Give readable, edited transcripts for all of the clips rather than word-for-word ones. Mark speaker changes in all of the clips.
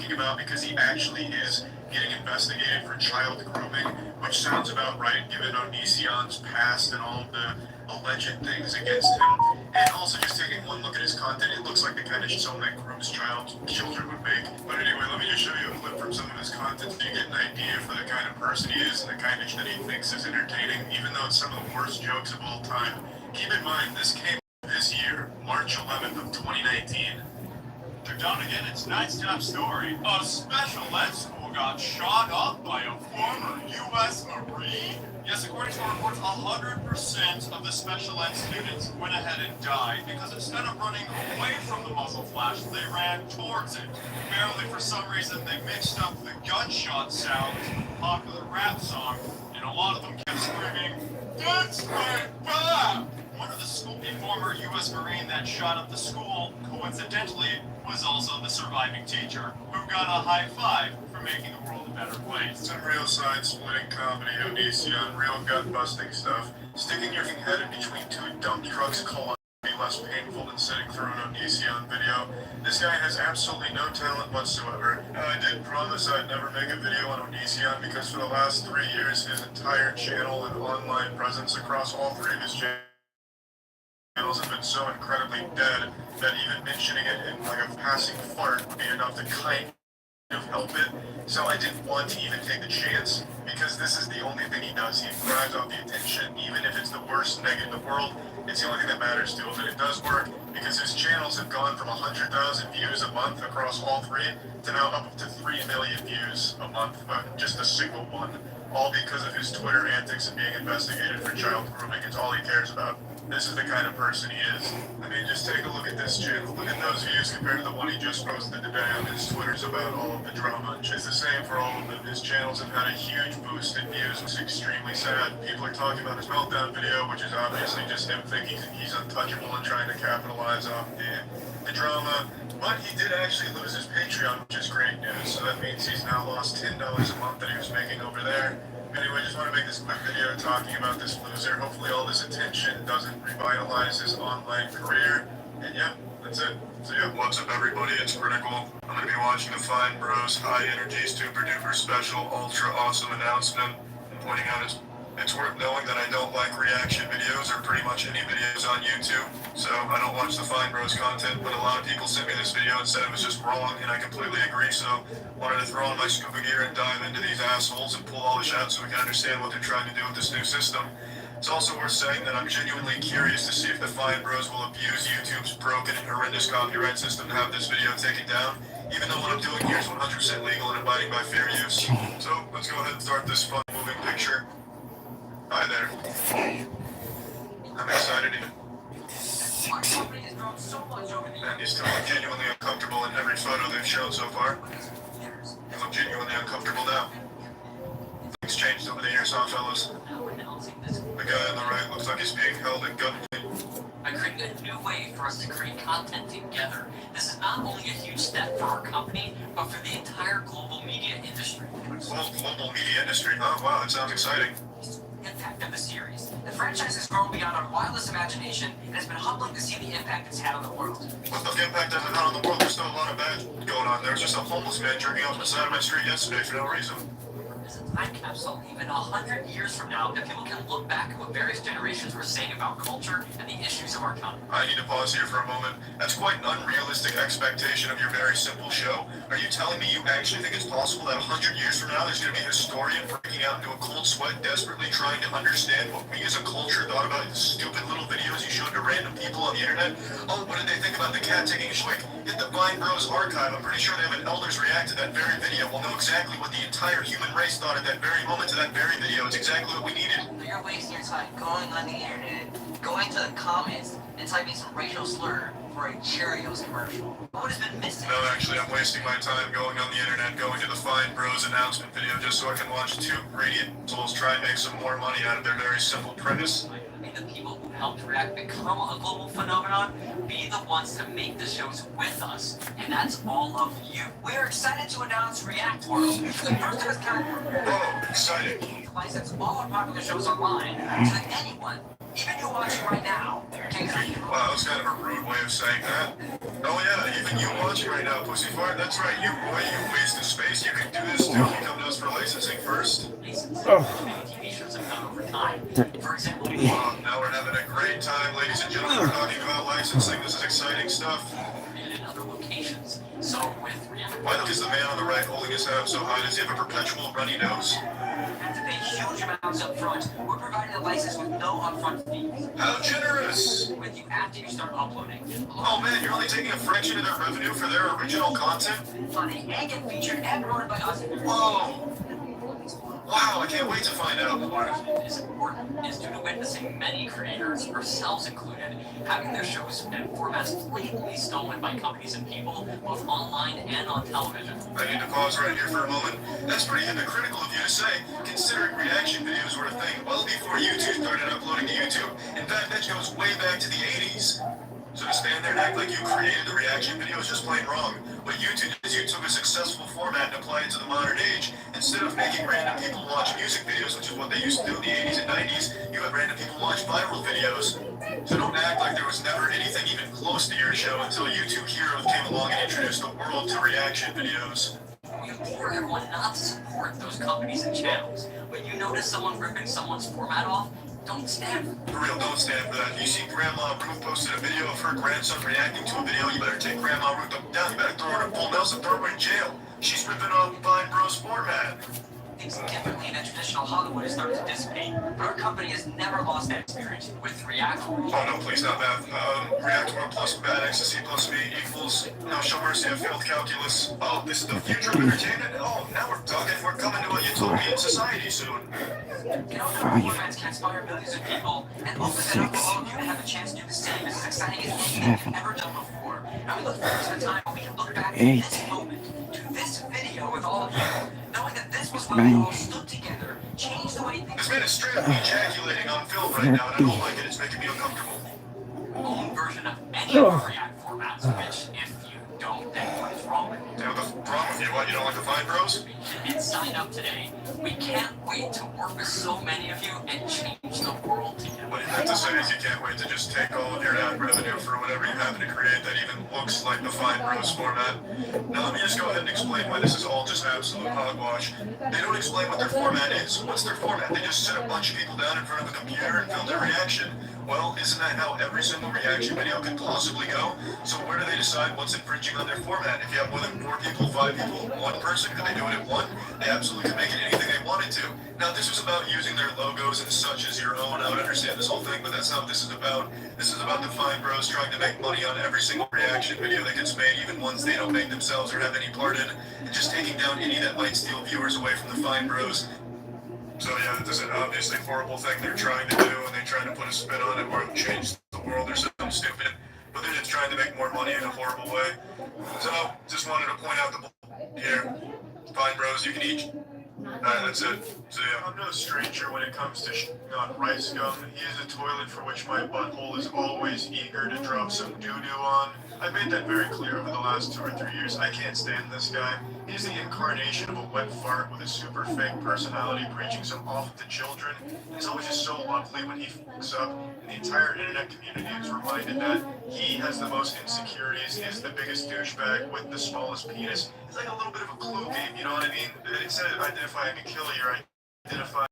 Speaker 1: talking about because he actually is getting investigated for child grooming, which sounds about right given Onision's past and all of the alleged things against him. And also just taking one look at his content, it looks like the kind of show that grooms children would make. But anyway, let me just show you a clip from some of his content so you get an idea for the kind of person he is and the kind of that he thinks is entertaining, even though it's some of the worst jokes of all time. Keep in mind, this came this year, March 11th of 2019.
Speaker 2: They're done again. It's tonight's top story. A special ed school got shot up by a former U.S. Marine. Yes, according to reports, 100% of the special ed students went ahead and died because instead of running away from the muzzle flash, they ran towards it. Apparently, for some reason, they mixed up the gunshot sounds with a popular rap song, and a lot of them kept screaming, "That's my Bob!" One of the former U.S. Marine that shot up the school, coincidentally, was also the surviving teacher, who got a high five for making the world a better place.
Speaker 1: Some real side-splitting comedy, Onision, real gut-busting stuff. Sticking your head in between two dump trucks would be less painful than sitting through an Onision video. This guy has absolutely no talent whatsoever. Now, I did promise I'd never make a video on Onision because for the last 3 years, his entire channel and online presence across all three of his channels have been so incredibly dead that even mentioning it in like a passing fart would be enough to kind of help it. So I didn't want to even take the chance because this is the only thing he does. He thrives off the attention, even if it's the worst neg in the world. It's the only thing that matters to him, and it does work because his channels have gone from 100,000 views a month across all three to now up to 3 million views a month, just a single one. All because of his Twitter antics and being investigated for child grooming. It's all he cares about. This is the kind of person he is. I mean, just take a look at this channel. Look at those views compared to the one he just posted today on his Twitter's about all of the drama. It's the same for all of them. His channels have had a huge boost in views, which is extremely sad. People are talking about his meltdown video, which is obviously just him thinking he's untouchable and trying to capitalize off the drama. But he did actually lose his Patreon, which is great news. So that means he's now lost $10 a month that he was making over there. Anyway, just want to make this quick video talking about this loser. Hopefully all this attention doesn't revitalize his online career. And yeah, that's it. So yeah, what's up everybody? It's Critical. I'm going to be watching the Fine Bros High Energy Super Duper Special Ultra Awesome announcement. I'm pointing out it's worth knowing that I don't like reaction videos or pretty much any videos on YouTube. So I don't watch the Fine Bros content, but a lot of people sent me this video and said it was just wrong, and I completely agree. So wanted to throw on my scuba gear and dive into these assholes and pull all this out so we can understand what they're trying to do with this new system. It's also worth saying that I'm genuinely curious to see if the Fine Bros will abuse YouTube's broken and horrendous copyright system to have this video taken down, even though what I'm doing here is 100% legal and abiding by fair use. So let's go ahead and start this fun moving picture. Hi there. I'm excited. And you still look genuinely uncomfortable in every photo they've shown so far. You look genuinely uncomfortable now. Things changed over the years, huh, fellas? The guy on the right looks like he's being held at gunpoint.
Speaker 3: By creating a new way for us to create content together, this is not only a huge step for our company, but for the entire global media industry.
Speaker 1: Global media industry? Oh, wow, that sounds exciting.
Speaker 3: Impact of the series. The franchise has grown beyond our wildest imagination and has been humbling to see the impact it's had on the world.
Speaker 1: What the impact has it had on the world? There's still a lot of bad going on. There was just a homeless man jerking off on the side of my street yesterday for no reason.
Speaker 3: As a time capsule, even 100 years from now, that people can look back at what various generations were saying about culture and the issues of our time.
Speaker 1: I need to pause here for a moment. That's quite an unrealistic expectation of your very simple show. Are you telling me you actually think it's possible that 100 years from now there's going to be a historian breaking out into a cold sweat, desperately trying to understand what we as a culture thought about the stupid little videos you showed to random people on the internet? Oh, what did they think about the cat taking a shit? Hit the Vine Bros archive. I'm pretty sure they have an elders react to that very video. We'll know exactly what the entire human race thought at that very moment to that very video. It's exactly what we needed.
Speaker 3: But you're wasting your time going on the internet, going to the comments, and typing some racial slur for a Cheerios commercial. What has been missing?
Speaker 1: No, actually, I'm wasting my time going on the internet, going to the Fine Bros announcement video just so I can watch two greedy assholes try and make some more money out of their very simple premise.
Speaker 3: I mean, the people who helped React become a global phenomenon be the ones to make the shows with us. And that's all of you. We're excited to announce React World, the first of its kind.
Speaker 1: Whoa, exciting.
Speaker 3: License all our popular shows online so that anyone, even you watching right now, can create.
Speaker 1: Wow, that's kind of a rude way of saying that. Oh yeah, even you watching right now, Pussy Fart, that's right, you boy, you waste of space, you can do this too. You come to us for licensing first.
Speaker 3: TV shows have done over time. For example,
Speaker 1: Now we're having a great time, ladies and gentlemen. We're talking about licensing. This is exciting stuff.
Speaker 3: and in other locations. So with React,
Speaker 1: Why is the man on the right holding his head up so high? Does he have a perpetual runny nose?
Speaker 3: have to pay huge amounts up front. We're providing a license with no upfront fees.
Speaker 1: How generous!
Speaker 3: With you after you start uploading.
Speaker 1: Oh man, you're only taking a fraction of their revenue for their original content?
Speaker 3: Funny and get featured and promoted by us.
Speaker 1: Whoa! Wow, I can't wait to find out more.
Speaker 3: Is important is due to witnessing many creators, ourselves included, having their shows and formats blatantly stolen by companies and people, both online and on television.
Speaker 1: I need to pause right here for a moment. That's pretty hypocritical of you to say, considering reaction videos were a thing well before YouTube started uploading to YouTube. In fact, that goes way back to the 80s. So to stand there and act like you created the reaction video is just plain wrong. What you did is you took a successful format and applied it to the modern age. Instead of making random people watch music videos, which is what they used to do in the 80s and 90s, you had random people watch viral videos. So don't act like there was never anything even close to your show until YouTube Heroes came along and introduced the world to reaction videos.
Speaker 3: We implore everyone not to support those companies and channels. When you notice someone ripping someone's format off, don't stand.
Speaker 1: For real, don't stand for that. You see Grandma Ruth posted a video of her grandson reacting to a video, you better take Grandma Ruth down. You better throw her to full Nelson, throw her in jail. She's ripping off Vine Bros format.
Speaker 3: Things differently than traditional Hollywood is starting to dissipate, but our company has never lost that experience with React.
Speaker 1: Oh no, please not math. React 1 plus bad ecstasy plus V equals, no show mercy, I failed calculus. Oh, this is the future of entertainment? Oh, now we're talking, we're coming to a utopian society soon.
Speaker 3: You know, formats can inspire millions of people, and open it up for all of you to have a chance to do the same. It's as exciting as anything you've ever done before. And we look forward to the time when we can look back at this moment, to this video with all of you, knowing that this was when we all stood together, changed the way things
Speaker 1: This man is straight up ejaculating on film right now, and I don't like it. It's making me uncomfortable.
Speaker 3: own version of any of our React formats, which, if you don't, then what is wrong with you?
Speaker 1: Yeah, what's wrong with you? What, you don't like the Vine Bros?
Speaker 3: And sign up today. We can't wait to work with so many of you and change the world together.
Speaker 1: What you meant to say is you can't wait to just take all of your ad revenue for whatever you happen to create that even looks like the Vine Bros format. Now let me just go ahead and explain why this is all just absolute hogwash. They don't explain what their format is. What's their format? They just sit a bunch of people down in front of a computer and film their reaction. Well, isn't that how every single reaction video could possibly go? So where do they decide what's infringing on their format? If you have more than 4 people, 5 people, 1 person, could they do it at 1? They absolutely could make it anything they wanted to. Now, this was about using their logos and such as your own. I would understand this whole thing, but that's not what this is about. This is about the Vine Bros trying to make money on every single reaction video that gets made, even ones they don't make themselves or have any part in, and just taking down any that might steal viewers away from the Vine Bros. So yeah, this is an obviously horrible thing they're trying to do, and they try to put a spin on it where it'll change the world or something stupid, but they're just trying to make more money in a horrible way. So, just wanted to point out the here. Vine Bros, you can eat. Alright, that's it. So yeah. I'm no stranger when it comes to on rice gum. He is a toilet for which my butthole is always eager to drop some doo-doo on. I've made that very clear over the last 2 or 3 years. I can't stand this guy. He's the incarnation of a wet fart with a super fake personality preaching some off to children. It's always just so lovely when he fucks up, and the entire internet community is reminded that he has the most insecurities, he is the biggest douchebag with the smallest penis. It's like a little bit of a clue game, you know what I mean? Instead of identifying a killer, you're identifying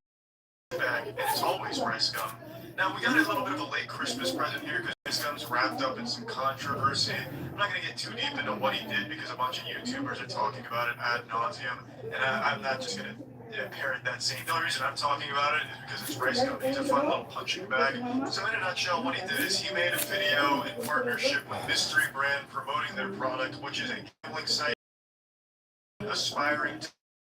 Speaker 1: a bag, and it's always rice gum. Now, we got a little bit of a late Christmas present here because rice gum's wrapped up in some controversy. I'm not going to get too deep into what he did because a bunch of YouTubers are talking about it ad nauseum, and I'm not just going to parrot that scene. The only reason I'm talking about it is because it's rice gum. He's a fun little punching bag. So in a nutshell, what he did is he made a video in partnership with Mystery Brand promoting their product, which is a gambling site aspiring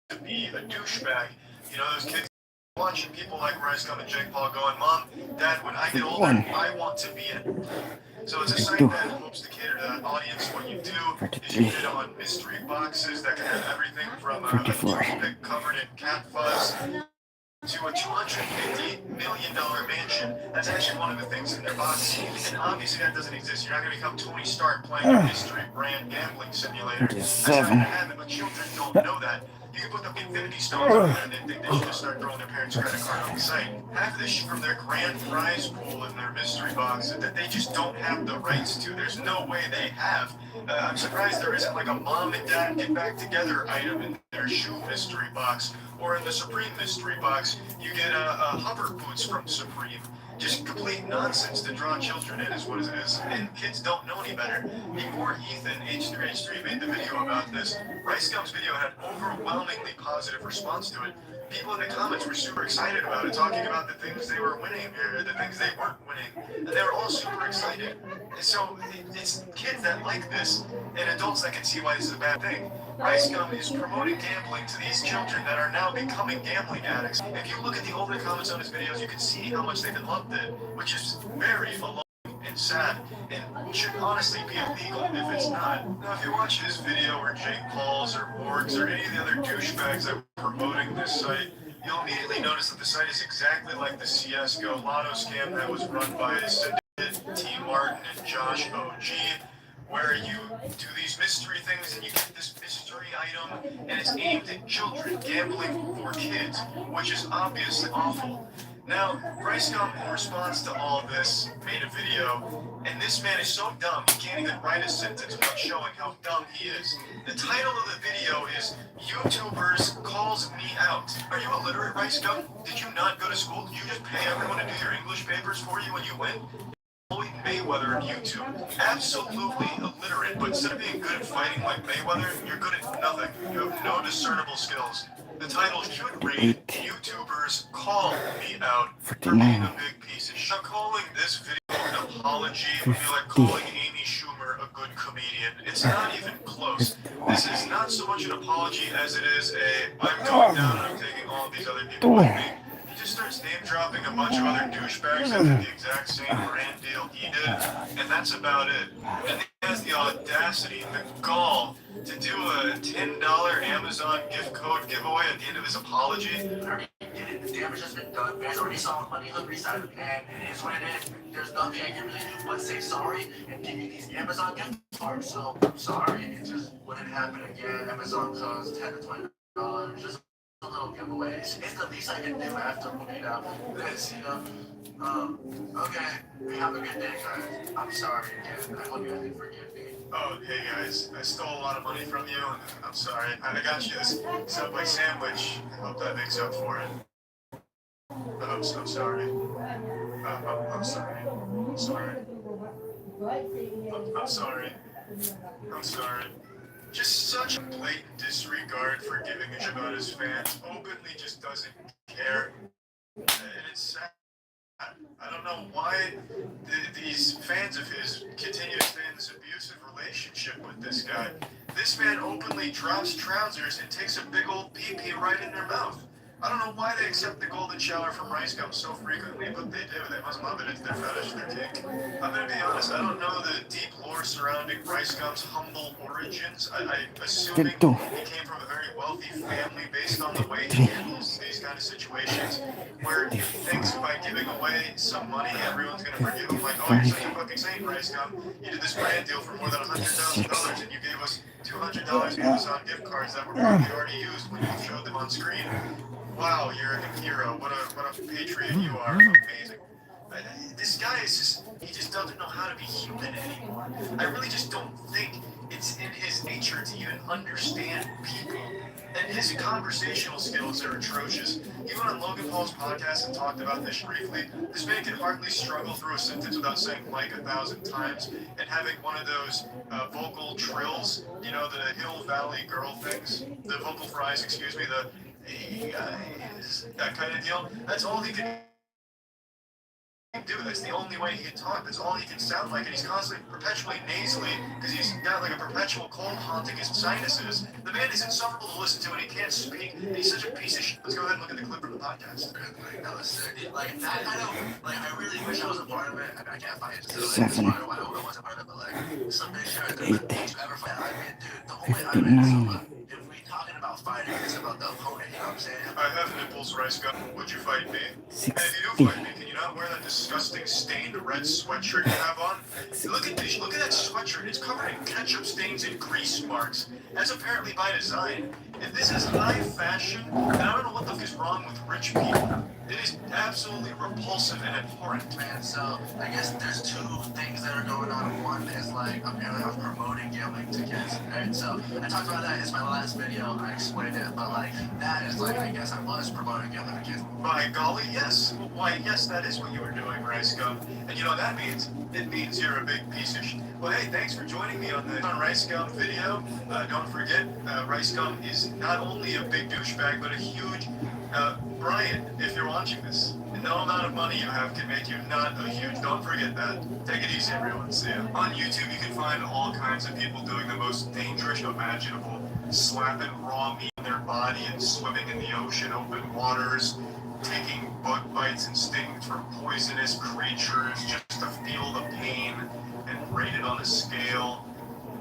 Speaker 1: to be a douchebag. You know, those kids watching people like Rice Gum and Jake Paul going, Mom, Dad, when I get older, I want to be it. So it's a site that hopes to cater to that audience. What you do is you get on mystery boxes that can have everything from a toothpick covered in cat fuzz to a $250 million mansion. That's actually one of the things in their box. And obviously that doesn't exist. You're not going to become Tony Stark playing a mystery brand gambling simulator. That's not going to happen, but children don't know that. You can put the Infinity Stones on there and they think they should just start throwing their parents' credit card on the site. Half of this shit from their grand prize pool in their mystery box that they just don't have the rights to. There's no way they have. I'm surprised there isn't like a mom and dad get back together item in their shoe mystery box, or in the Supreme mystery box, you get hover boots from Supreme. Just complete nonsense to draw children in is what it is, and kids don't know any better. Before Ethan, H3H3, made the video about this, Rice Gum's video had overwhelmingly positive response to it. People in the comments were super excited about it, talking about the things they were winning, or the things they weren't winning, and they were all super excited. And so it's kids that like this, and adults that can see why this is a bad thing. Rice Gum is promoting gambling to these children that are now becoming gambling addicts. If you look at the opening comments on his videos, you can see how much they've loved it, which is very alarming and sad, and should honestly be illegal if it's not. Now, if you watch his video, or Jake Paul's, or Borg's, or any of the other douchebags that were promoting this site, you'll immediately notice that the site is exactly like the CSGO lotto scam that was run by Syndicate, T. Martin, and Josh OG, where you do these mystery things and you get this mystery item, and it's aimed at children, gambling for kids, which is obviously awful. Now, Rice Gum, in response to all this, made a video, and this man is so dumb, he can't even write a sentence without showing how dumb he is. The title of the video is, YouTubers Calls Me Out. Are you illiterate, Rice Gum? Did you not go to school? Did you just pay everyone to do your English papers for you when you win? Floyd Mayweather of YouTube. Absolutely illiterate, but instead of being good at fighting like Mayweather, you're good at nothing. You have no discernible skills. The title should read, YouTubers Call Me Out for being a big piece of shit. Calling this video an apology would be like calling Amy Schumer a good comedian. It's not even close. This is not so much an apology as it is I'm going down and I'm taking all of these other people with me. He just starts name dropping a bunch of other douchebags that did the exact same brand deal he did, and that's about it. And he has the audacity, the gall, to do a $10 Amazon gift code giveaway at the end of his apology.
Speaker 4: Already did it. The damage has been done. You guys already saw the money hungry side of the pan. It is what it is. There's nothing I can really do but say sorry and give you these Amazon gift cards. So I'm sorry. It just wouldn't happen again. Amazon costs $10 to $20. Just a little giveaway. It's the least I can do after looking out this, you know. Okay. Have a good day, guys. I'm sorry again. I hope you guys can forgive me.
Speaker 1: Oh, hey guys, I stole a lot of money from you. I'm sorry. I got you this Subway sandwich. I hope that makes up for it. I'm so sorry. I'm sorry. I'm sorry. I'm sorry. I'm sorry. Just such a blatant disregard for giving a shit about his fans. Openly just doesn't care. And it's sad. I don't know why these fans of his continue to stay in this abusive relationship with this guy. This man openly drops trousers and takes a big old pee-pee right in their mouth. I don't know why they accept the golden shower from Rice Gum so frequently, but they do. They must love it. It's their fetish, their kink. I'm gonna be honest, I don't know the deep lore surrounding Rice Gum's humble origins. I'm assuming he came from a very wealthy family based on the way he handles these kind of situations, where he thinks by giving away some money, everyone's gonna forgive him. Like, oh, you're such a fucking saint, Rice Gum. You did this brand deal for more than $100,000, and you gave us $200 Amazon gift cards that were probably already used when you showed them on screen. Wow, you're a hero. What a patriot you are. Amazing. This guy is just, he just doesn't know how to be human anymore. I really just don't think it's in his nature to even understand people. And his conversational skills are atrocious. He went on Logan Paul's podcast and talked about this briefly. This man can hardly struggle through a sentence without saying like 1,000 times and having one of those vocal trills, you know, the Hill Valley girl things, the vocal fries, excuse me, that kind of deal. That's all he can do. That's the only way he can talk. That's all he can sound like. And he's constantly, perpetually nasally, because he's got like a perpetual cold haunting his sinuses. The man is insufferable to listen to, and he can't speak. And he's such a piece of shit. Let's go ahead and look at the clip from the podcast.
Speaker 4: That was sick. Like, I really wish I was a part of it. I can't find it. Just I wasn't part of it, but like, some big shit. Ever find? I mean, dude, the whole way I read, so if we talk talking about fighting. It's about the opponent. You know what I'm saying?
Speaker 1: I have nipples, Rice Gun. Would you fight me? And if you
Speaker 5: 60.
Speaker 1: do fight me, can you not wear that disgusting stained red sweatshirt you have on? Look at this. Look at that sweatshirt. It's covered in ketchup stains and grease marks. That's apparently by design. And this is high fashion, and I don't know what the fuck is wrong with rich people. It is absolutely repulsive and abhorrent.
Speaker 4: Man, so I guess there's two things that are going on. One is like apparently I was promoting gambling to kids, right? So I talked about that in my last video. I explained it, but like that is like I guess I was promoting gambling to kids.
Speaker 1: By golly, yes. Why, yes, that is what you were doing, Rice Gum. And you know what that means? It means you're a big piece of shit. Well, hey, thanks for joining me on the Rice Gum video. Don't forget, Rice Gum is not only a big douchebag, but a huge... Brian, if you're watching this, no amount of money you have can make you not a huge... Don't forget that. Take it easy, everyone. See ya. On YouTube, you can find all kinds of people doing the most dangerous imaginable. Slapping raw meat in their body and swimming in the ocean, open waters. Taking bug bites and stings from poisonous creatures just to feel the pain and rate it on a scale.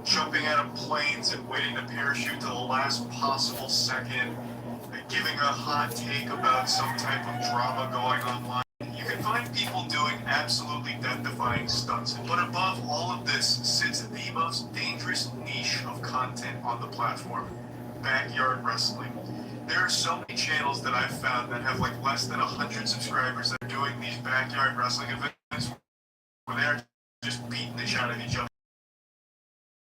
Speaker 1: Jumping out of planes and waiting to parachute to the last possible second. Giving a hot take about some type of drama going online. You can find people doing absolutely death-defying stunts. But above all of this sits the most dangerous niche of content on the platform. Backyard wrestling. There are so many channels that I've found that have like less than 100 subscribers that are doing these backyard wrestling events where they're just beating the shit out of each other.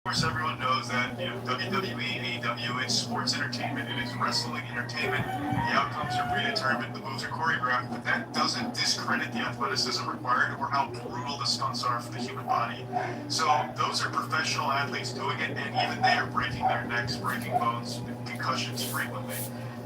Speaker 1: Of course, everyone knows that, you know, WWE, AEW, it's sports entertainment, it is wrestling entertainment. The outcomes are predetermined, the moves are choreographed, but that doesn't discredit the athleticism required or how brutal the stunts are for the human body. So those are professional athletes doing it, and even they are breaking their necks, breaking bones, concussions frequently.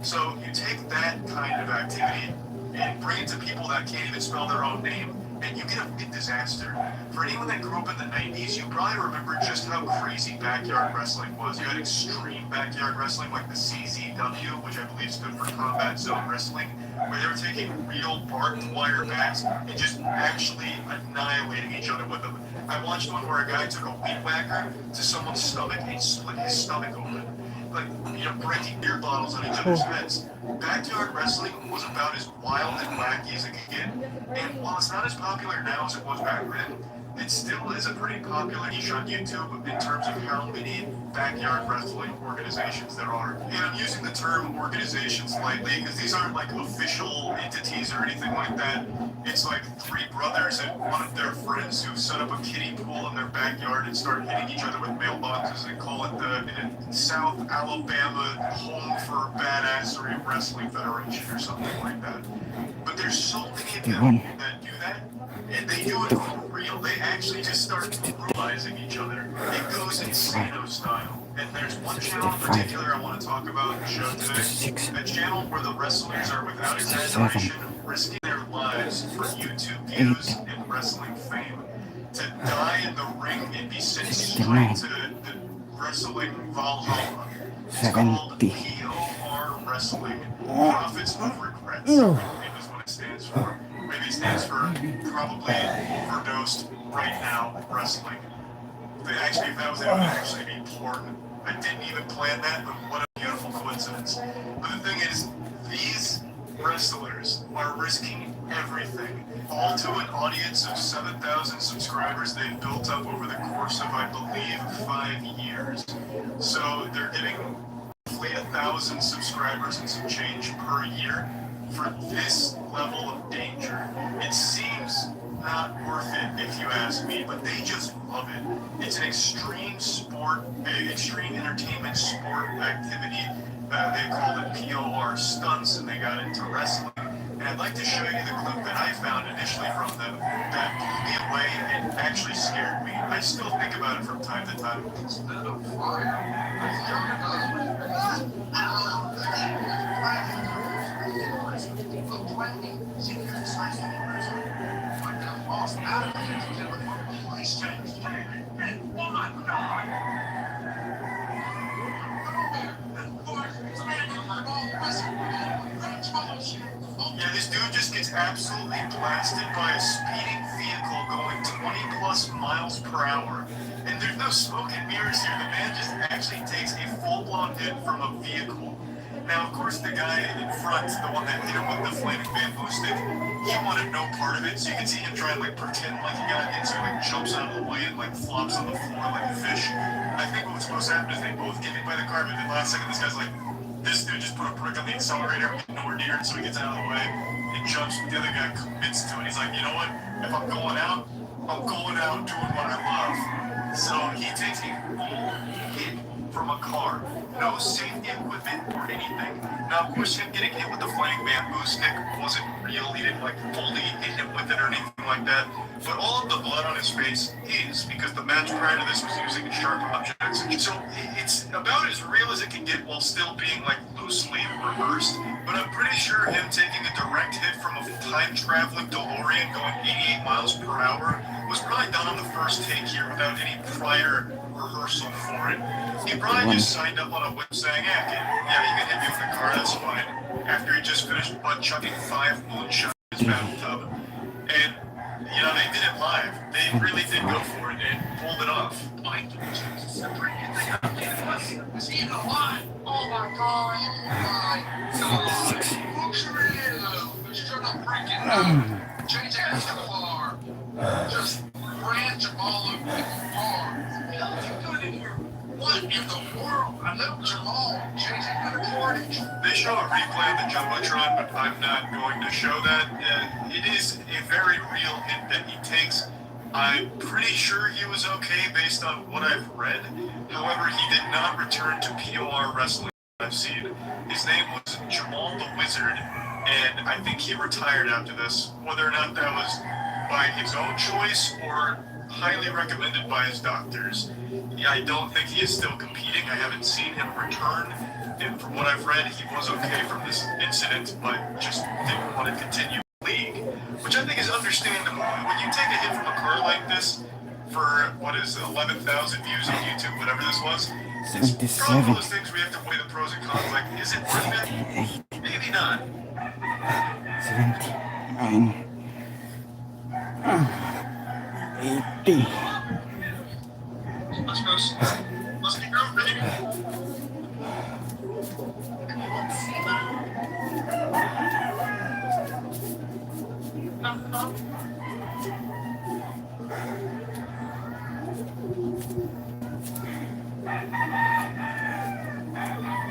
Speaker 1: So you take that kind of activity and bring it to people that can't even spell their own name, and you get a big disaster. For anyone that grew up in the 90s, you probably remember just how crazy backyard wrestling was. You had extreme backyard wrestling like the CZW, which I believe stood for Combat Zone Wrestling, where they were taking real barbed wire bats and just actually annihilating each other with them. I watched one where a guy took a weed whacker to someone's stomach and split his stomach open. Like, you know, breaking beer bottles on each other's heads. Backyard wrestling was about as wild and wacky as it could get, and while it's not as popular now as it was back then, it still is a pretty popular niche on YouTube in terms of how many backyard wrestling organizations there are. And I'm using the term organizations lightly because these aren't like official entities or anything like that. It's like three brothers and one of their friends who set up a kiddie pool in their backyard and start hitting each other with mailboxes and call it the South Alabama Home for Badassery Wrestling Federation or something like that. But there's so many of them that do that, and they do it for real. They actually just start brutalizing each other. It goes Insano style. And there's one channel in particular I want to talk about in the show today. A channel where the wrestlers are, without exaggeration, risking their lives for YouTube views and wrestling fame. To die in the ring and be sent straight to the wrestling Valhalla. It's called POR Wrestling. Profits of Regrets. Maybe is what it stands for. Maybe it stands for probably overdosed right now wrestling. Actually, if that was it, it would actually be porn. I didn't even plan that, but what a beautiful coincidence. But the thing is, these wrestlers are risking everything, all to an audience of 7,000 subscribers they've built up over the course of, I believe, 5 years. So they're getting roughly 1,000 subscribers and some change per year for this level of danger. It seems not worth it if you ask me, but they just love it. It's an extreme sport, extreme entertainment sport activity. They called it POR stunts, and they got into wrestling. And I'd like to show you the clip that I found initially from them that blew me away and actually scared me. I still think about it from time to time. Yeah, this dude just gets absolutely blasted by a speeding vehicle going 20 plus miles per hour. And there's no smoke and mirrors here. The man just actually takes a full-blown hit from a vehicle. Now, of course, the guy in front, the one that hit him with the flaming bamboo stick, he wanted no part of it. So you can see him trying to like pretend like he got hit. So he like jumps out of the way and like flops on the floor like a fish. I think what's supposed to happen is they both get hit by the car, but then last second this guy's like, this dude just put a brick on the accelerator, nowhere near it, so he gets out of the way. He jumps, but the other guy commits to it. He's like, you know what? If I'm going out, I'm going out doing what I love. So he takes a full hit from a car. No safety equipment or anything. Now, of course, him getting hit with the flaming bamboo stick wasn't real. He didn't like fully hit him with it or anything like that. But all of the blood on his face is because the match prior to this was using sharp objects. So it's about as real as it can get while still being like loosely reversed. But I'm pretty sure him taking a direct hit from a time-traveling DeLorean going 88 miles per hour was probably done on the first take here without any prior rehearsal for it. He probably just signed up on a whip saying, yeah, you can hit me with a car, that's fine. After he just finished butt-chucking 5 moonshots in his bathtub. And, you know, they did it live. They really did go for it and pulled it off. Like,
Speaker 4: Is he even alive? Oh my god, he's alive. Looks real. He's trying to break it out. Change that to the bar. Just ran Jamal over the bar. How did you get in here? What in the world? I know Jamal changing the carnage.
Speaker 1: They show a replay of the Jumbotron, but I'm not going to show that. It is a very real hit that he takes. I'm pretty sure he was okay based on what I've read. However, he did not return to POR wrestling I've seen. His name was Jamal the Wizard, and I think he retired after this. Whether or not that was by his own choice or highly recommended by his doctors. I don't think he is still competing. I haven't seen him return. And from what I've read, he was okay from this incident, but just didn't want to continue the league, which I think is understandable. When you take a hit from a car like this for, 11,000 views on YouTube, whatever this was, it's probably one of those things we have to weigh the pros and cons. Like, is it worth it? Maybe not.
Speaker 5: 79, 80.
Speaker 1: Let's go. Let's get going, baby.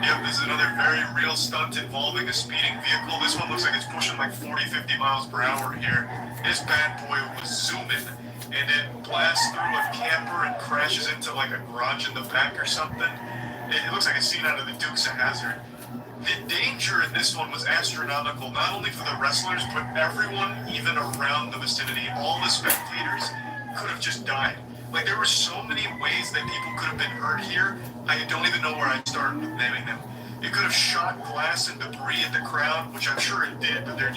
Speaker 1: Yep, this is another very real stunt involving a speeding vehicle. This one looks like it's pushing like 40, 50 miles per hour here. This bad boy was zooming, and it blasts through a camper and crashes into like a garage in the back or something. It looks like a scene out of the Dukes of Hazzard. The danger in this one was astronomical, not only for the wrestlers, but everyone even around the vicinity. All the spectators could have just died. Like, there were so many ways that people could have been hurt here. I don't even know where I started with naming them. It could have shot glass and debris at the crowd, which I'm sure it did, but they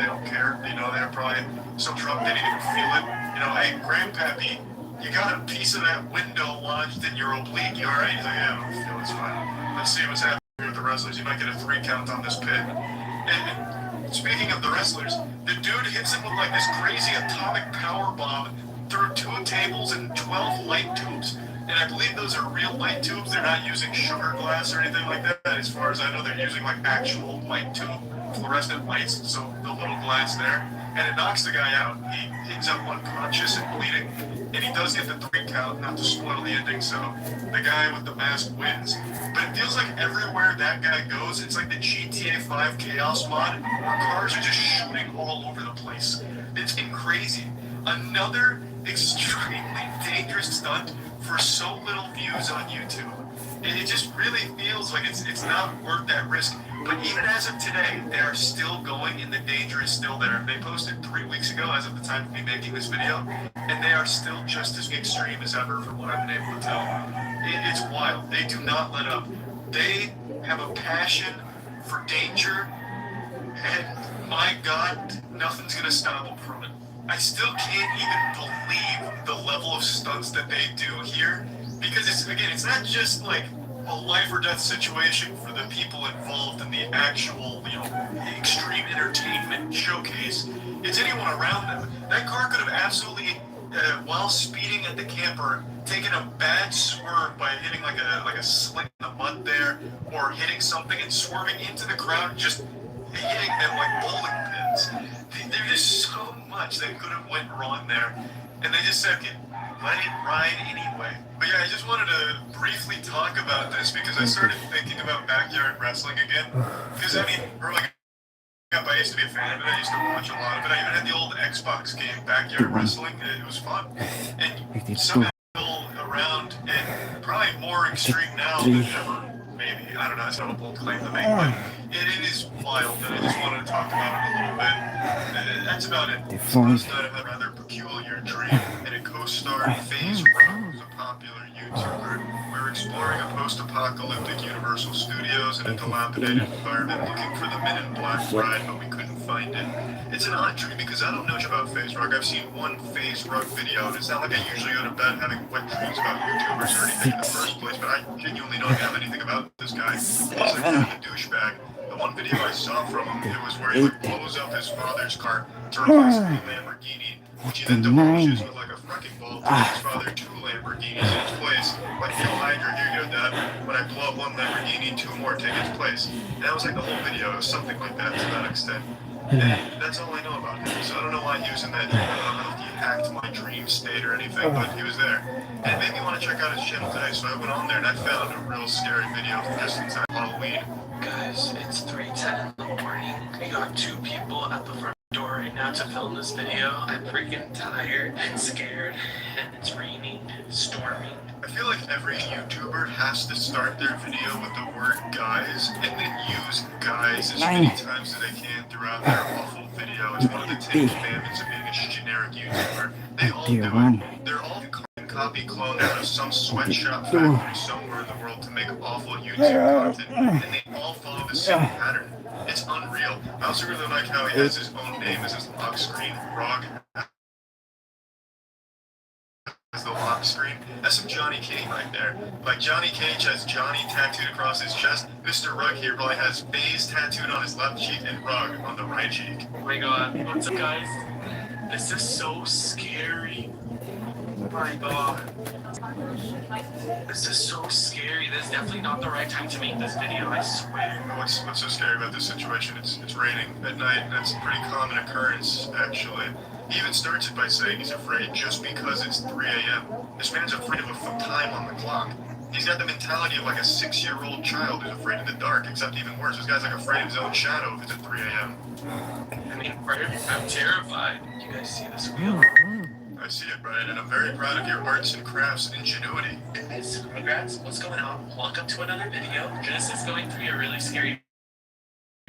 Speaker 1: don't care. You know, they're probably so drunk they didn't even feel it. You know, hey, Grandpappy, you got a piece of that window lodged in your oblique. You all right? He's like, yeah, I don't feel it's fine. Let's see what's happening with the wrestlers. You might get a 3 count on this pit. And speaking of the wrestlers, the dude hits him with like this crazy atomic power bomb through 2 tables and 12 light tubes. And I believe those are real light tubes. They're not using sugar glass or anything like that. As far as I know, they're using like actual light tube fluorescent lights, so the little glass there. And it knocks the guy out. He ends up unconscious and bleeding. And he does get the 3 count, not to spoil the ending, so the guy with the mask wins. But it feels like everywhere that guy goes, it's like the GTA 5 Chaos mod, where cars are just shooting all over the place. It's been crazy. Another extremely dangerous stunt for so little views on YouTube. It just really feels like it's not worth that risk. But even as of today, they are still going and the danger is still there. They posted 3 weeks ago as of the time of me making this video, and they are still just as extreme as ever from what I've been able to tell. It's wild. They do not let up. They have a passion for danger, and my God, nothing's gonna stop them from it. I still can't even believe the level of stunts that they do here, because it's not just like a life or death situation for the people involved in the actual, extreme entertainment showcase. It's anyone around them. That car could have absolutely, while speeding at the camper, taking a bad swerve by hitting like a sling in the mud there, or hitting something and swerving into the crowd, just hitting them like bowling pins. There's just so much that could have went wrong there, and they just said, let it ride anyway. But yeah, I just wanted to briefly talk about this because I started thinking about backyard wrestling again. Because I mean, growing up, I used to be a fan of it. I used to watch a lot of it. I even had the old Xbox game, Backyard Wrestling. It was fun. And somehow around and probably more extreme now than ever. Maybe. I don't know. It's not a bold claim to make, but it is wild, and I just wanted to talk about it a little bit. That's about it. Supposed to have a rather peculiar dream, and a co-star FaZe Rug, who's a popular YouTuber. We're exploring a post-apocalyptic Universal Studios in a dilapidated environment, looking for the Men in Black ride, but we couldn't find it. It's an odd dream because I don't know much about FaZe Rug. I've seen one FaZe Rug video, and it's not like I usually go to bed having wet dreams about YouTubers or anything in the first place, but I genuinely don't have anything about this guy. He's like kind of a douchebag. The one video I saw from him, it was where he like blows up his father's car to replace the Lamborghini, which he then demolishes with like a wrecking ball to give his father 2 Lamborghinis in its place. Like, yo, Hydra, here you go, Dad. When I blow up 1 Lamborghini, 2 more take its place. And that was like the whole video. It was something like that to that extent. And that's all I know about him. So I don't know why he was in that. I don't know if he hacked my dream state or anything, but he was there. And it made me want to check out his channel today. So I went on there and I found a real scary video from just in time Halloween.
Speaker 6: Guys, it's 3:10 in the morning. We got 2 people at the front door right now to film this video. I'm freaking tired and scared, and it's raining, storming.
Speaker 1: I feel like every YouTuber has to start their video with the word guys and then use guys as many times as they can throughout their awful video. It's one of the 10 commandments of being a generic YouTuber. They all do it. They're all copy clone out of some sweatshop factory somewhere in the world to make awful YouTube content, and they all follow the same pattern. It's unreal. I also really like how he has his own name as his lock screen. Rug as the lock screen. That's some Johnny Cage right there. Like Johnny Cage has Johnny tattooed across his chest. Mr. Rug here probably has FaZe tattooed on his left cheek and Rug on the right cheek.
Speaker 6: Oh my god, what's up, guys? This is so scary. Oh my god. This is so scary. This is definitely not the right time to make this video, I swear.
Speaker 1: What's so scary about this situation? It's raining at night, and that's a pretty common occurrence, actually. He even starts it by saying he's afraid just because it's 3 a.m. This man's afraid of a time on the clock. He's got the mentality of like a 6-year-old child who's afraid of the dark, except even worse. This guy's like afraid of his own shadow if it's at 3 a.m.
Speaker 6: I mean, I'm terrified. You guys see this wheel?
Speaker 1: I see it, Brian, and I'm very proud of your arts and crafts ingenuity.
Speaker 6: Guys, congrats. What's going on? Welcome to another video. This is going to be a really scary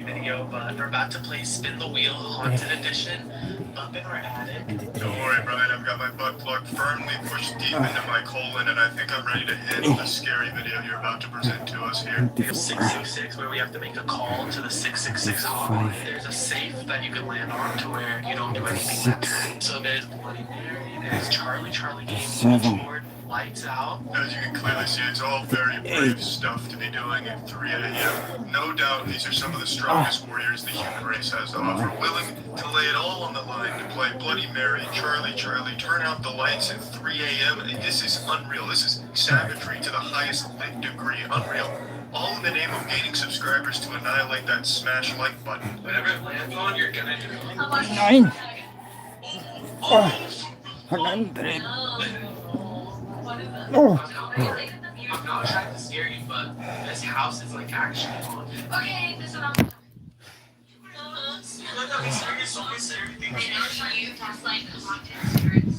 Speaker 6: video, but we're about to play Spin the Wheel Haunted Edition up in our attic.
Speaker 1: Don't worry, Brian, I've got my butt plug firmly pushed deep into my colon, and I think I'm ready to handle the scary video you're about to present to us here.
Speaker 6: There's 666 where we have to make a call to the 666 hotline. There's a safe that you can land on to where you don't do anything that turn. So there's Bloody Mary, there's Charlie Game, Switchboard, Lights Out.
Speaker 1: As you can clearly see, it's all very brave stuff to be doing at 3 a.m. No doubt these are some of the strongest warriors the human race has to offer, willing to lay it all on the line to play Bloody Mary, Charlie, turn out the lights at 3 a.m. And this is unreal. This is savagery to the highest lit degree. Unreal. All in the name of gaining subscribers to annihilate that smash like button.
Speaker 6: Whatever it lands on, you're gonna do.
Speaker 5: 9. 100. Oh.
Speaker 6: I'm not trying to scare you, but this house is like actually haunted.
Speaker 7: Okay, this one.
Speaker 6: So everything.
Speaker 7: You test like haunted spirits.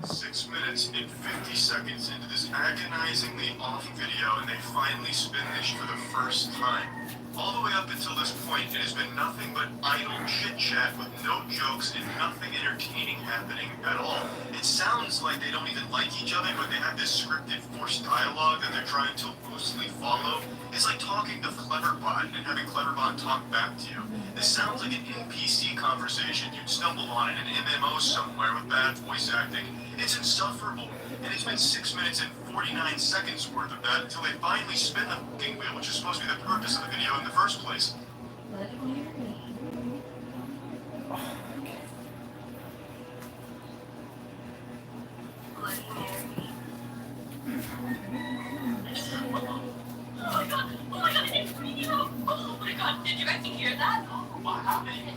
Speaker 1: 6 minutes and 50 seconds into this agonizingly awful video, and they finally spin this for the first time. All the way up until this point, it has been nothing but idle chit-chat with no jokes and nothing entertaining happening at all. It sounds like they don't even like each other, but they have this scripted forced dialogue that they're trying to loosely follow. It's like talking to Cleverbot and having Cleverbot talk back to you. This sounds like an NPC conversation you'd stumble on in an MMO somewhere with bad voice acting. It's insufferable. And it's been 6 minutes and 49 seconds worth of that until they finally spin the fucking wheel, which is supposed to be the purpose of the video in the first place.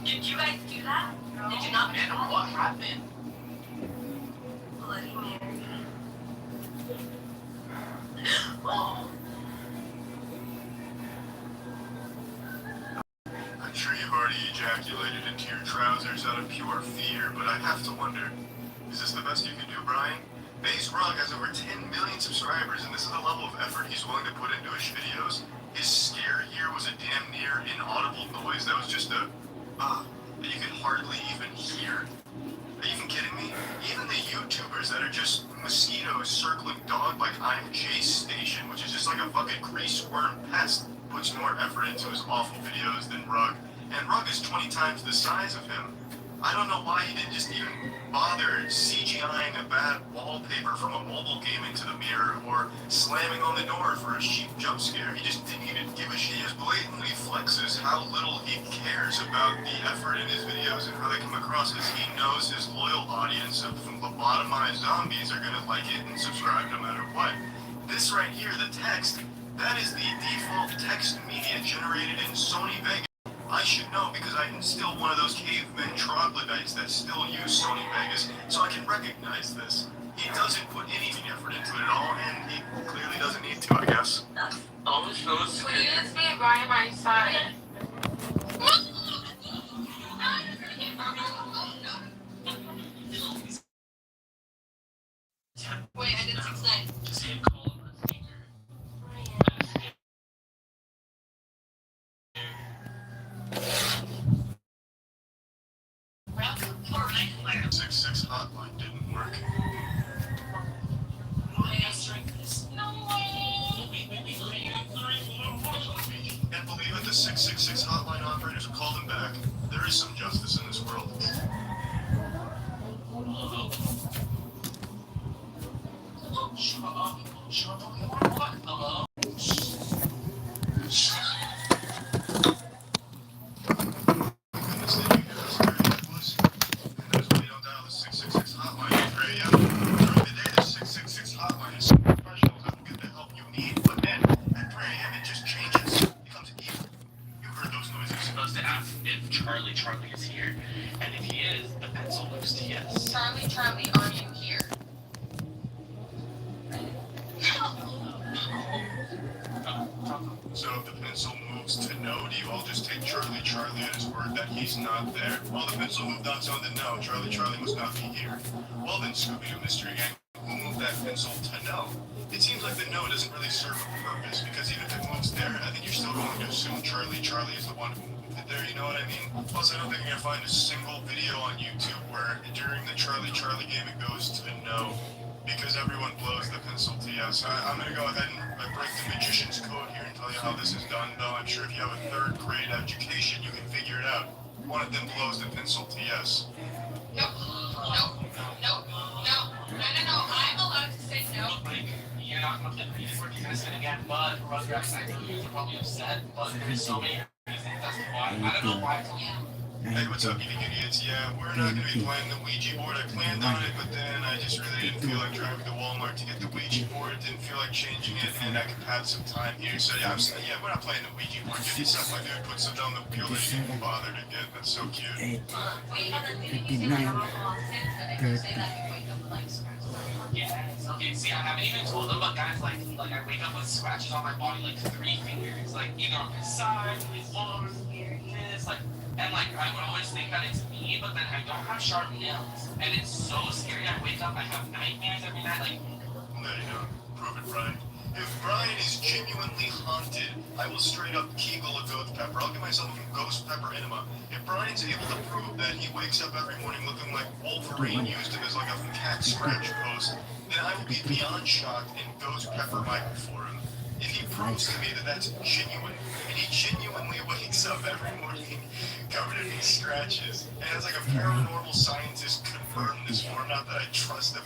Speaker 7: Did you guys do that? Did you not?
Speaker 6: And what happened?
Speaker 7: Bloody Mary. Oh.
Speaker 1: I'm sure you've already ejaculated into your trousers out of pure fear, but I have to wonder, is this the best you can do, Brian? Base Rug has over 10 million subscribers, and this is the level of effort he's willing to put into his videos. His scare here was a damn near inaudible noise that was just that you could hardly even hear. Are you even kidding me? Even the YouTubers that are just mosquitoes circling dog like I'm Jay's Station, which is just like a fucking grease worm pest, puts more effort into his awful videos than Rug. And Rug is 20 times the size of him. I don't know why he didn't just even bother CGIing a bad wallpaper from a mobile game into the mirror or slamming on the door for a sheep jump scare. He just didn't even give a shit. He just blatantly flexes how little he cares about the effort in his videos and how they come across, because he knows his loyal audience of lobotomized zombies are going to like it and subscribe no matter what. This right here, the text, that is the default text media generated in Sony Vegas. I should know because I'm still one of those cavemen troglodytes that still use Sony Vegas, so I can recognize this. He doesn't put any effort into it at all, and he clearly doesn't need to, I guess.
Speaker 6: Always feels
Speaker 7: Please be by my side. Wait, I did 6'9".
Speaker 6: see a call on the speaker.
Speaker 1: 666 hotline didn't work.
Speaker 7: No way.
Speaker 1: Can't believe it, the 666 hotline operators called him back. There is some justice in this world.
Speaker 6: Hello?
Speaker 1: Goodness, did you hear how scary that was? And that's why you don't dial the 666 hotline at 3 a.m. During the day, the 666 hotline is so professional that will get the help you need, but then at 3 a.m. it just changes. It becomes evil. You heard those noises.
Speaker 6: Supposed to ask if Charlie is here, and if he is, the pencil moves to yes.
Speaker 7: Charlie, are you here?
Speaker 1: So if the pencil moves to no, do you all just take Charlie at his word that he's not there? Well, the pencil moved on to no. Charlie must not be here. Well then, Scooby-Doo Mystery Gang, who moved that pencil to no? It seems like the no doesn't really serve a purpose, because even if it moves there, I think you're still going to assume Charlie is the one who moved it there, you know what I mean? Plus, I don't think you're gonna find a single video on YouTube where during the Charlie game it goes to no. Because everyone blows the pencil to yes. I'm going to go ahead and break the magician's code here and tell you how this is done, though I'm sure if you have a third grade education, you can figure it out. One of them blows the pencil to yes.
Speaker 7: No. I'm allowed to say no.
Speaker 6: Like, you're not going to read it, we're going to say it again, but Rugrats, I know you're probably upset, but there's so many reasons as to why. I don't know why.
Speaker 1: Hey, what's up, you idiots? Yeah, we're not going to be playing the Ouija board. I planned on it, but then I just really didn't feel like driving to Walmart to get the Ouija board. Didn't feel like changing it, and I could have some time here. So yeah, we're not playing the Ouija board. Get yourself, my dude. Put some down the wheel that you didn't bother to get. That's so cute.
Speaker 5: 8,
Speaker 7: Wait,
Speaker 5: 59, 30.
Speaker 6: Yeah, okay, see, I haven't even told them, but guys, like I wake up with scratches on my body, like 3 fingers, like either on my side, my arms, this, like, and like I would always think that it's me, but then I don't have sharp nails, and it's so scary. I wake up, I have nightmares every night, like.
Speaker 1: There you go. Prove it, Brian. If Brian is genuinely haunted, I will straight up Kegel a ghost pepper. I'll give myself a ghost pepper enema. If Brian's able to prove that he wakes up every morning looking like Wolverine used him as like a cat scratch post, then I will be beyond shocked and ghost pepper Michael for him. If he proves to me that that's genuine, and he genuinely wakes up every morning covered in these scratches, and has like a paranormal scientist confirm this for him, not that I trust a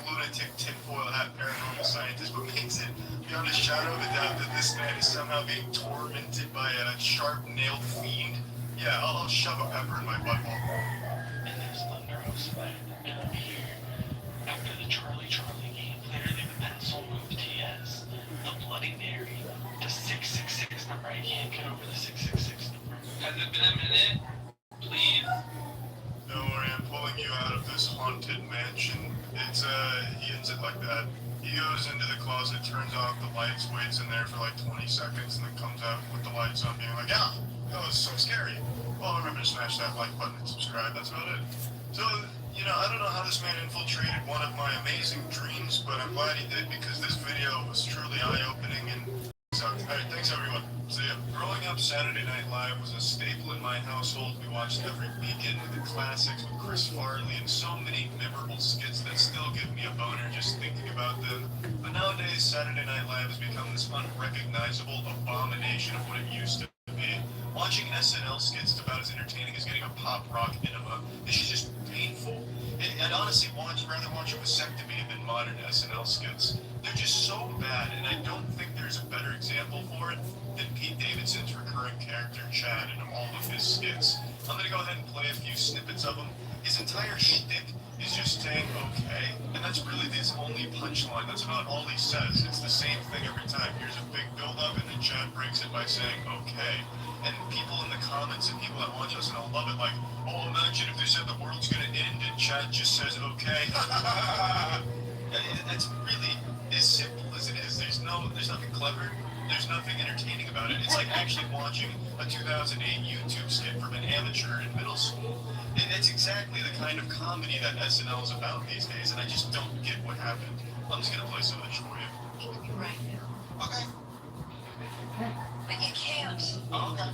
Speaker 1: lunatic tinfoil hat paranormal scientist, but makes it beyond a shadow of a doubt that this man is somehow being tormented by a sharp-nailed fiend, yeah, I'll shove a pepper in my butthole.
Speaker 6: And there's the neurospine gonna be here. After the Charlie game, clearly the pencil moved to yes. The Bloody Mary, the 666 number. I can't get over the 666 number. Has it been a minute?
Speaker 1: seconds and then comes out with the lights on, being like, yeah, that was so scary. Well, remember to smash that like button and subscribe. That's about it. So, you know, I don't know how this man infiltrated one of my amazing dreams, but I'm glad he did because this video was truly eye-opening and sucked. Alright, thanks everyone. See ya. Growing up, Saturday Night Live was a staple in my household. We watched every weekend with the classics with Chris Farley and so many memorable skits that still give me a boner just thinking about them. But nowadays, Saturday Night Live has become this unrecognizable abomination of what it used to be. Watching SNL skits is about as entertaining as getting a pop rock enema. This is just painful. I'd honestly rather watch a vasectomy than modern SNL skits. They're just so bad, and I don't think there's a better example for it than Pete Davidson's recurring character Chad in all of his skits. I'm gonna go ahead and play a few snippets of him. His entire shtick is just saying okay, and that's really his only punchline. That's about all he says. It's the same thing every time. Here's a big build-up, and then Chad breaks it by saying okay. And people in the comments and people that watch us and all love it, like, oh, imagine if they said the world's gonna end and Chad just says okay. That's really as simple as it is. There's nothing clever. There's nothing entertaining about it. It's like actually watching a 2008 YouTube skit from an amateur in middle school. And that's exactly the kind of comedy that SNL is about these days, and I just don't get what happened. I'm just gonna play some of this for you.
Speaker 8: Right now.
Speaker 1: Okay.
Speaker 8: But you can't.
Speaker 1: Oh, okay.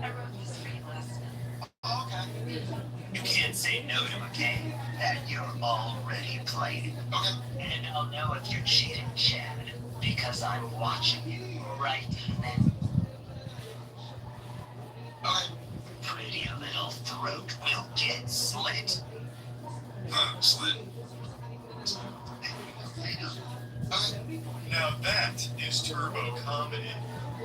Speaker 8: I wrote this for you last night.
Speaker 1: Oh, okay.
Speaker 9: You can't say no to a game that you're already playing.
Speaker 1: Okay.
Speaker 9: And I'll know if you're cheating, Chad, because I'm watching you right now.
Speaker 1: Okay.
Speaker 9: Pretty little throat will get slit.
Speaker 1: Slit. Okay. Now that is turbo comedy.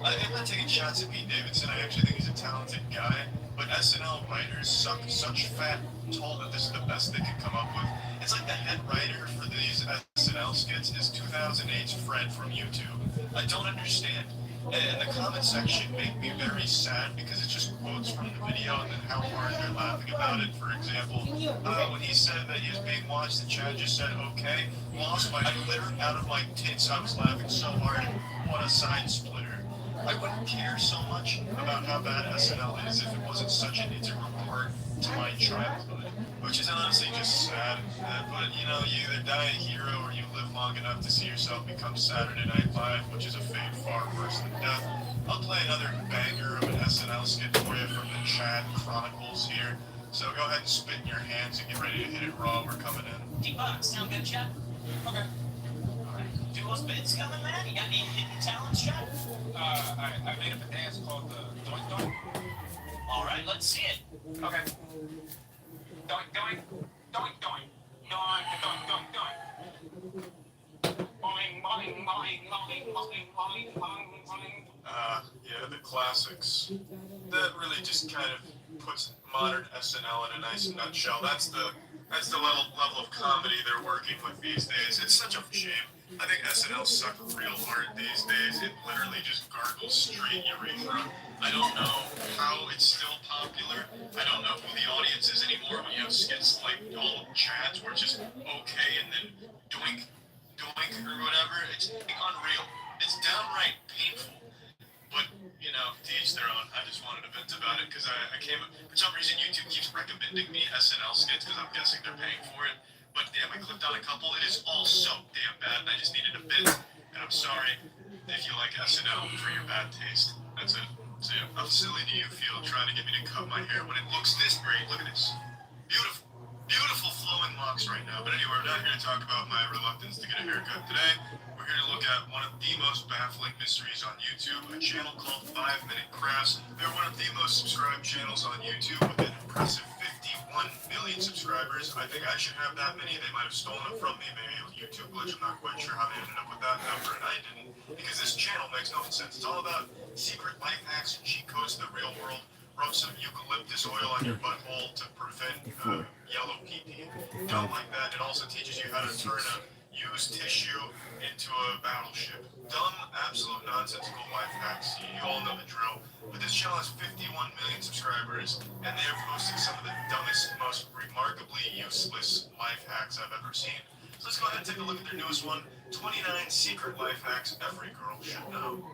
Speaker 1: I'm not taking shots at Pete Davidson. I actually think he's a talented guy. But SNL writers suck such fat toll that this is the best they could come up with. It's like the head writer for these SNL skits is 2008's Fred from YouTube. I don't understand. And the comment section made me very sad because it's just quotes from the video and then how hard they're laughing about it. For example, when he said that he was being watched and Chad just said, okay, lost my glitter out of my tits. I was laughing so hard. What a side splitter. I wouldn't care so much about how bad SNL is if it wasn't such an integral part to my childhood, which is honestly just sad. But you know, you either die a hero or you live long enough to see yourself become Saturday Night Live, which is a fate far worse than death. I'll play another banger of an SNL skit for you from the Chad Chronicles here. So go ahead and spit in your hands and get ready to hit it raw. We're coming in.
Speaker 9: D-Bucks, sound good, Chad?
Speaker 1: Okay.
Speaker 9: Alright. Dual spits coming, man? You got any hidden talents, Chad?
Speaker 10: I made up a dance called the Doink Doink.
Speaker 9: Alright, let's see it.
Speaker 10: Okay. Doink Doink. Doink Doink. Doink Doink Doink Doink. Boing boing boing boing boing boing boing boing.
Speaker 1: Yeah, the classics. That really just kind of puts modern SNL in a nice nutshell. That's the level of comedy they're working with these days. It's such a shame. I think SNL suck real hard these days. It literally just gargles straight urethra. I don't know how it's still popular. I don't know who the audience is anymore when you have skits like all of Chad's where it's just okay and then doink, doink or whatever. It's unreal. It's downright painful. But, you know, to each their own. I just wanted to vent about it because I came, for some reason YouTube keeps recommending me SNL skits because I'm guessing they're paying for it. But damn, I clicked on a couple. It is all so damn bad, and I just needed a bit. And I'm sorry if you like SNL for your bad taste. That's it. So yeah, how silly do you feel trying to get me to cut my hair when it looks this great? Look at this. Beautiful. Beautiful flowing locks right now. But anyway, we're not here to talk about my reluctance to get a haircut today. We're here to look at one of the most baffling mysteries on YouTube, a channel called 5 Minute Crafts. They're one of the most subscribed channels on YouTube with an impressive 51 million subscribers. I think I should have that many. They might have stolen it from me. Maybe it was YouTube glitch. I'm not quite sure how they ended up with that number, and I didn't. Because this channel makes no sense. It's all about secret life hacks and cheat codes to the real world. Rub some eucalyptus oil on your butthole to prevent yellow pee-pee. Don't like that. It also teaches you how to turn a used tissue into a battleship. Dumb, absolute nonsensical life hacks. You all know the drill. But this channel has 51 million subscribers, and they are posting some of the dumbest, most remarkably useless life hacks I've ever seen. So let's go ahead and take a look at their newest one. 29 secret life hacks every girl should know.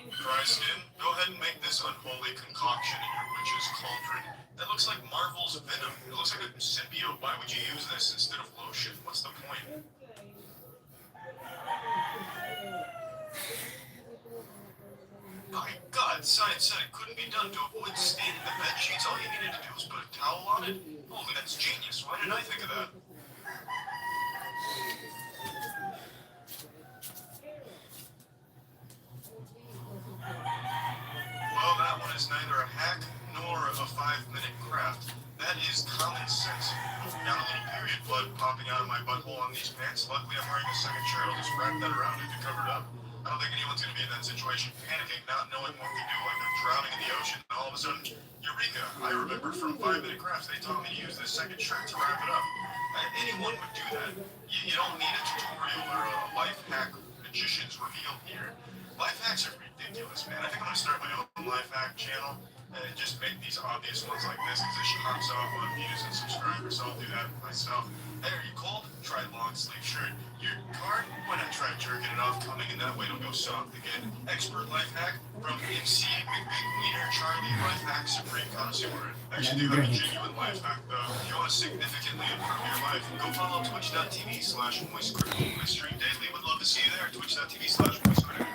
Speaker 1: Dry skin? Go ahead and make this unholy concoction in your witch's cauldron. That looks like Marvel's Venom. It looks like a symbiote. Why would you use this instead of lotion? What's the point? My God, science said it couldn't be done to avoid staining the bed sheets. All you needed to do was put a towel on it. Holy, that's genius. Why didn't I think of that? Well, that one is neither a hack nor a 5-minute craft. That is common sense. Got a little period blood popping out of my butthole on these pants. Luckily, I'm wearing a second shirt. I'll just wrap that around it to cover it up. I don't think anyone's going to be in that situation, panicking, not knowing what to do, like they're drowning in the ocean, and all of a sudden, eureka! I remember from 5-minute crafts, they taught me to use this second shirt to wrap it up. Anyone would do that. You don't need a tutorial or a life hack magician's reveal here. Life hacks are ridiculous, man. I think I'm going to start my own life hack channel and just make these obvious ones like this because it pops off on views and subscribers, so I'll do that myself. Hey, are you cold? Try long sleeve shirt. Your card? Why not try jerking it off coming, and that way it'll go soft again. Expert life hack from MC McBigwiener Charlie Life Hack Supreme Connoisseur. Actually, do have a genuine life hack though. If you want to significantly improve your life, go follow twitch.tv/moistcritical. I stream daily. Would love to see you there. Twitch.tv/moistcritical.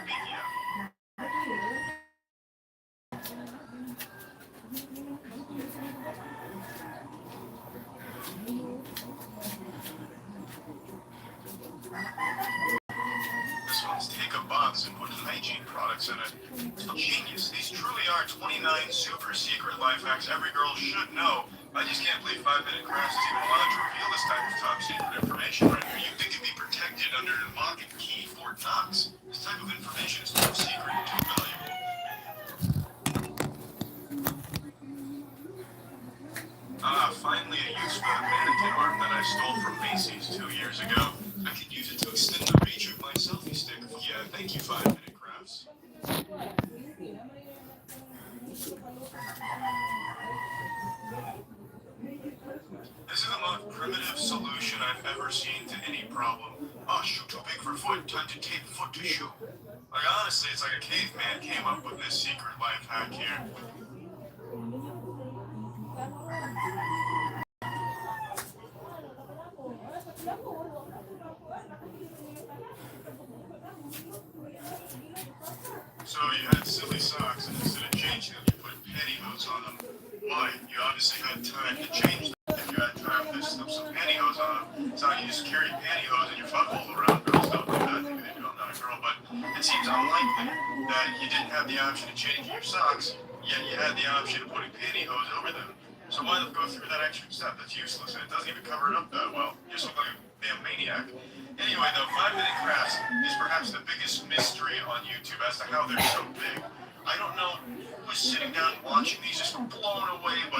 Speaker 1: This one's take a box and put hygiene products in it. Genius. These truly are 29 super secret life hacks every girl should know. I just can't believe 5-minute crafts is even allowed to reveal this type of top secret information right here. You'd think it'd be protected under an lock and key Fort Knox. This type of information is too secret and too valuable. Finally a use for the mannequin art that I stole from Macy's 2 years ago. I can use it to extend the reach of my selfie stick. Yeah, thank you, 5-minute crafts. This is the most primitive solution I've ever seen to any problem. Oh, shoe too big for foot. Time to tape foot to shoe. Like, honestly, it's like a caveman came up with this secret life hack here. So you had silly socks, and instead of changing them, you put pantyhose on them. Why? You obviously had time to change them. If you had time to slip some pantyhose on them, it's not you just carry pantyhose in your butthole around. Girls don't do that. Maybe they do. I'm not a girl, but it seems unlikely that you didn't have the option of changing your socks, yet you had the option of putting pantyhose over them. So why go through that extra step? That's useless, and it doesn't even cover it up that well. You just look like a damn maniac. Anyway, though, 5-minute crafts is perhaps the biggest mystery on YouTube as to how they're so big. I don't know who was sitting down watching these, just blown away by